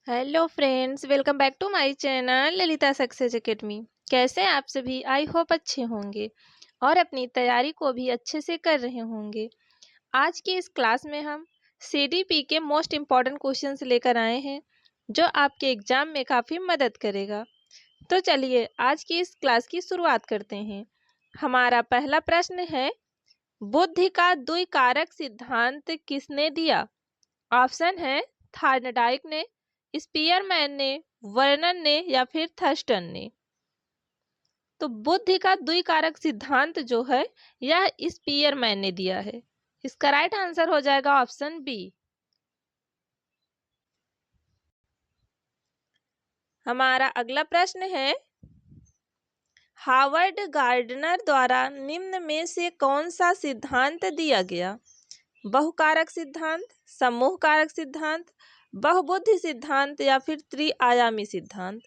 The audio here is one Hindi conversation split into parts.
Hello friends, welcome back to my channel Lalita success academy. कैसे हैं आप सभी? आई होप अच्छे होंगे और अपनी तैयारी को भी अच्छे से कर रहे होंगे। आज की इस क्लास में हम सीडीपी के मोस्ट इम्पॉर्टेंट क्वेश्चंस लेकर आए हैं जो आपके एग्जाम में काफ़ी मदद करेगा। तो चलिए आज की इस क्लास की शुरुआत करते हैं। हमारा पहला प्रश्न है, बुद्धि का द्विकारक सिद्धांत किसने दिया? ऑप्शन है थार्नडाइक ने, स्पीयरमैन ने, वर्नन ने या फिर थर्स्टन ने। तो बुद्धि का द्विकारक सिद्धांत जो है यह स्पीयरमैन ने दिया है। इसका राइट आंसर हो जाएगा ऑप्शन बी। हमारा अगला प्रश्न है, हार्वर्ड गार्डनर द्वारा निम्न में से कौन सा सिद्धांत दिया गया? बहुकारक सिद्धांत, समूह कारक सिद्धांत, बहुबुद्धि सिद्धांत या फिर त्रिआयामी सिद्धांत।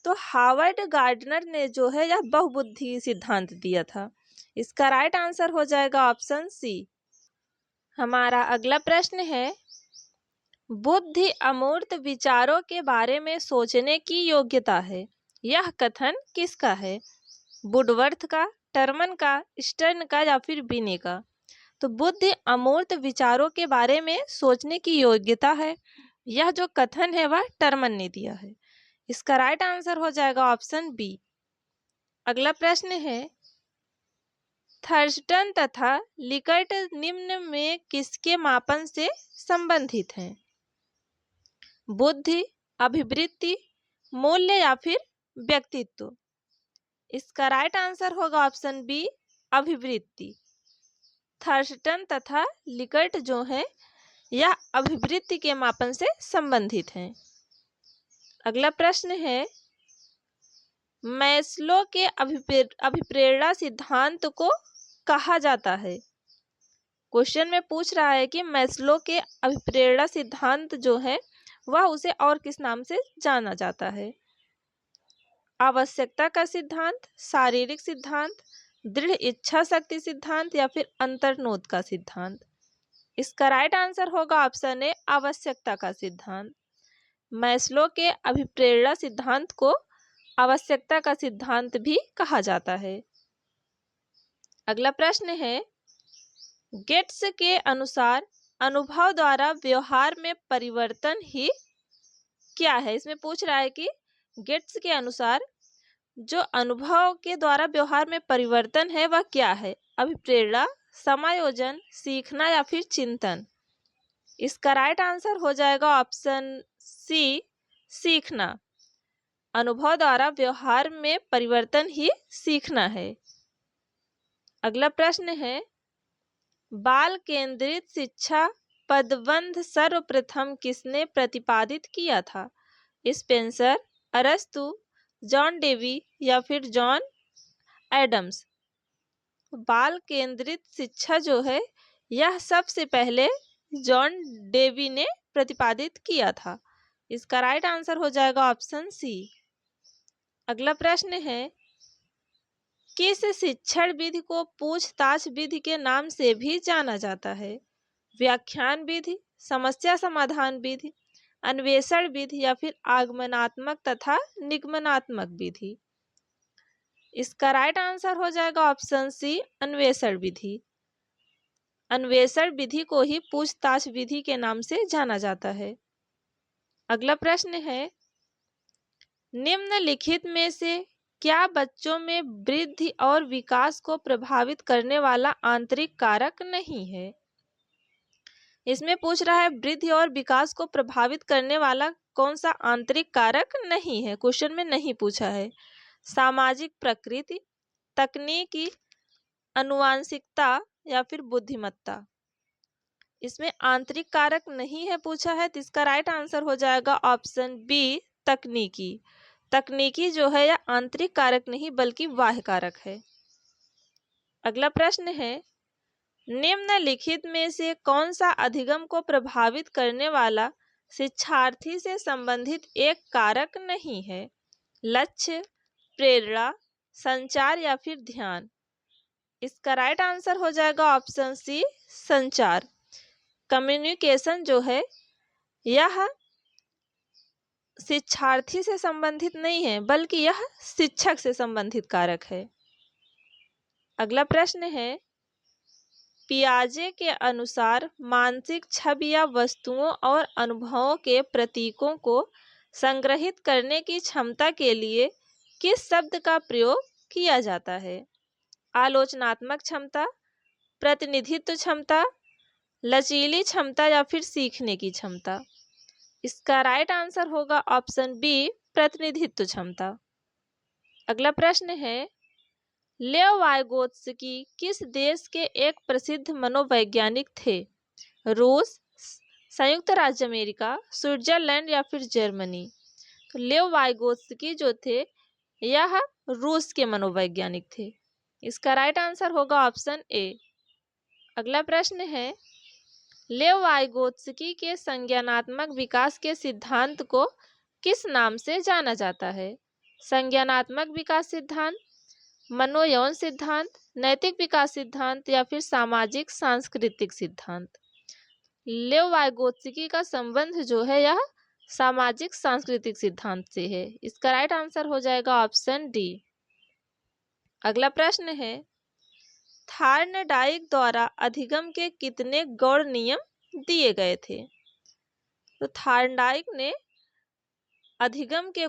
तो हार्वर्ड गार्डनर ने जो है यह बहुबुद्धि सिद्धांत दिया था। इसका राइट आंसर हो जाएगा ऑप्शन सी। हमारा अगला प्रश्न है, बुद्धि अमूर्त विचारों के बारे में सोचने की योग्यता है। यह कथन किसका है? वुडवर्थ का, टर्मन का, स्टर्न का या फिर बिने का। तो बुद्धि अमूर्त विचारों के बारे में सोचने की योग्यता है, यह जो कथन है वह टर्मन ने दिया है। इसका राइट आंसर हो जाएगा ऑप्शन बी। अगला प्रश्न है, थर्स्टन तथा लिकर्ट निम्न में किसके मापन से संबंधित हैं? बुद्धि, अभिवृत्ति, मूल्य या फिर व्यक्तित्व। इसका राइट आंसर होगा ऑप्शन बी, अभिवृत्ति। थर्स्टन तथा लिकर्ट जो है यह अभिवृत्ति के मापन से संबंधित हैं। अगला प्रश्न है, मैस्लो के अभिप्रेरणा सिद्धांत को कहा जाता है। क्वेश्चन में पूछ रहा है कि मैस्लो के अभिप्रेरणा सिद्धांत जो है वह उसे और किस नाम से जाना जाता है? आवश्यकता का सिद्धांत, शारीरिक सिद्धांत, दृढ़ इच्छा शक्ति सिद्धांत या फिर अंतर्नोद का सिद्धांत। इसका राइट आंसर होगा ऑप्शन ए, आवश्यकता का सिद्धांत। मैस्लो के अभिप्रेरणा सिद्धांत को आवश्यकता का सिद्धांत भी कहा जाता है। अगला प्रश्न है, गेट्स के अनुसार अनुभव द्वारा व्यवहार में परिवर्तन ही क्या है? इसमें पूछ रहा है कि गेट्स के अनुसार जो अनुभव के द्वारा व्यवहार में परिवर्तन है वह क्या है? अभिप्रेरणा, समायोजन, सीखना या फिर चिंतन। इसका राइट आंसर हो जाएगा ऑप्शन सी, सीखना। अनुभव द्वारा व्यवहार में परिवर्तन ही सीखना है। अगला प्रश्न है, बाल केंद्रित शिक्षा पदबंध सर्वप्रथम किसने प्रतिपादित किया था? स्पेंसर, अरस्तु, जॉन डेवी या फिर जॉन एडम्स। बाल केंद्रित शिक्षा जो है यह सबसे पहले जॉन डेवी ने प्रतिपादित किया था। इसका राइट आंसर हो जाएगा ऑप्शन सी। अगला प्रश्न है, किस शिक्षण विधि को पूछताछ विधि के नाम से भी जाना जाता है? व्याख्यान विधि, समस्या समाधान विधि, अन्वेषण विधि या फिर आगमनात्मक तथा निगमनात्मक विधि। इसका राइट आंसर हो जाएगा ऑप्शन सी, अन्वेषण विधि। अन्वेषण विधि को ही पूछताछ विधि के नाम से जाना जाता है। अगला प्रश्न है, निम्नलिखित में से क्या बच्चों में वृद्धि और विकास को प्रभावित करने वाला आंतरिक कारक नहीं है? इसमें पूछ रहा है वृद्धि और विकास को प्रभावित करने वाला कौन सा आंतरिक कारक नहीं है। क्वेश्चन में नहीं पूछा है। सामाजिक प्रकृति, तकनीकी, आनुवांशिकता या फिर बुद्धिमत्ता। इसमें आंतरिक कारक नहीं है पूछा है, तो इसका राइट आंसर हो जाएगा ऑप्शन बी, तकनीकी। तकनीकी जो है यह आंतरिक कारक नहीं बल्कि बाह्य कारक है। अगला प्रश्न है, निम्नलिखित में से कौन सा अधिगम को प्रभावित करने वाला शिक्षार्थी से संबंधित एक कारक नहीं है? लक्ष्य, प्रेरणा, संचार या फिर ध्यान। इसका राइट आंसर हो जाएगा ऑप्शन सी, संचार। कम्युनिकेशन जो है यह शिक्षार्थी से संबंधित नहीं है, बल्कि यह शिक्षक से संबंधित कारक है। अगला प्रश्न है, पियाजे के अनुसार मानसिक छवि या वस्तुओं और अनुभवों के प्रतीकों को संग्रहित करने की क्षमता के लिए किस शब्द का प्रयोग किया जाता है? आलोचनात्मक क्षमता, प्रतिनिधित्व क्षमता, लचीली क्षमता या फिर सीखने की क्षमता। इसका राइट आंसर होगा ऑप्शन बी, प्रतिनिधित्व क्षमता। अगला प्रश्न है, लेव वाइगोत्स्की किस देश के एक प्रसिद्ध मनोवैज्ञानिक थे? रूस, संयुक्त राज्य अमेरिका, स्विट्जरलैंड या फिर जर्मनी? तो लेव वाइगोत्स्की जो थे यह रूस के मनोवैज्ञानिक थे। इसका राइट आंसर होगा ऑप्शन ए। अगला प्रश्न है, लेव वाइगोत्स्की के संज्ञानात्मक विकास के सिद्धांत को किस नाम से जाना जाता है? संज्ञानात्मक विकास सिद्धांत, मनोयौन सिद्धांत, नैतिक विकास सिद्धांत या फिर सामाजिक सांस्कृतिक सिद्धांत? लेव वाइगोत्स्की का संबंध जो है यह सामाजिक सांस्कृतिक सिद्धांत से है। इसका राइट आंसर हो जाएगा ऑप्शन डी। अगला प्रश्न है, थार्नडाइक द्वारा अधिगम के कितने गौड़ नियम दिए गए थे? तो थार्नडाइक ने अधिगम के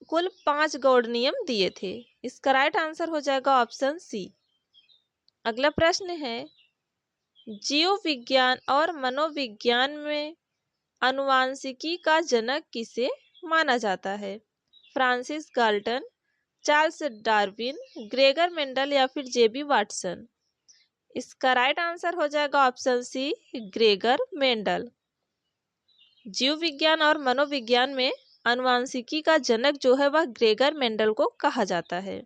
कुल 5 गौड़ नियम दिए थे। इसका राइट आंसर हो जाएगा ऑप्शन सी। अगला प्रश्न है, जीव विज्ञान और मनोविज्ञान में आनुवांशिकी का जनक किसे माना जाता है? Francis Galton, Charles Darwin, Gregor Mendel या फिर जेबी वाटसन? इसका राइट आंसर हो जाएगा ऑप्शन सी, ग्रेगर मेंडल। जीव विज्ञान और मनोविज्ञान में आनुवांशिकी का जनक जो है वह ग्रेगर मेंडल को कहा जाता है।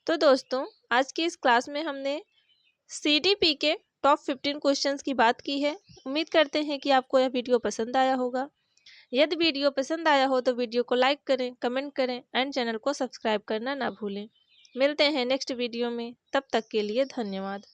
तो दोस्तों, आज की इस क्लास में हमने सीडीपी के टॉप 15 क्वेश्चंस की बात की है। उम्मीद करते हैं कि आपको यह वीडियो पसंद आया होगा। यदि वीडियो पसंद आया हो तो वीडियो को लाइक करें, कमेंट करें एंड चैनल को सब्सक्राइब करना ना भूलें। मिलते हैं नेक्स्ट वीडियो में, तब तक के लिए धन्यवाद।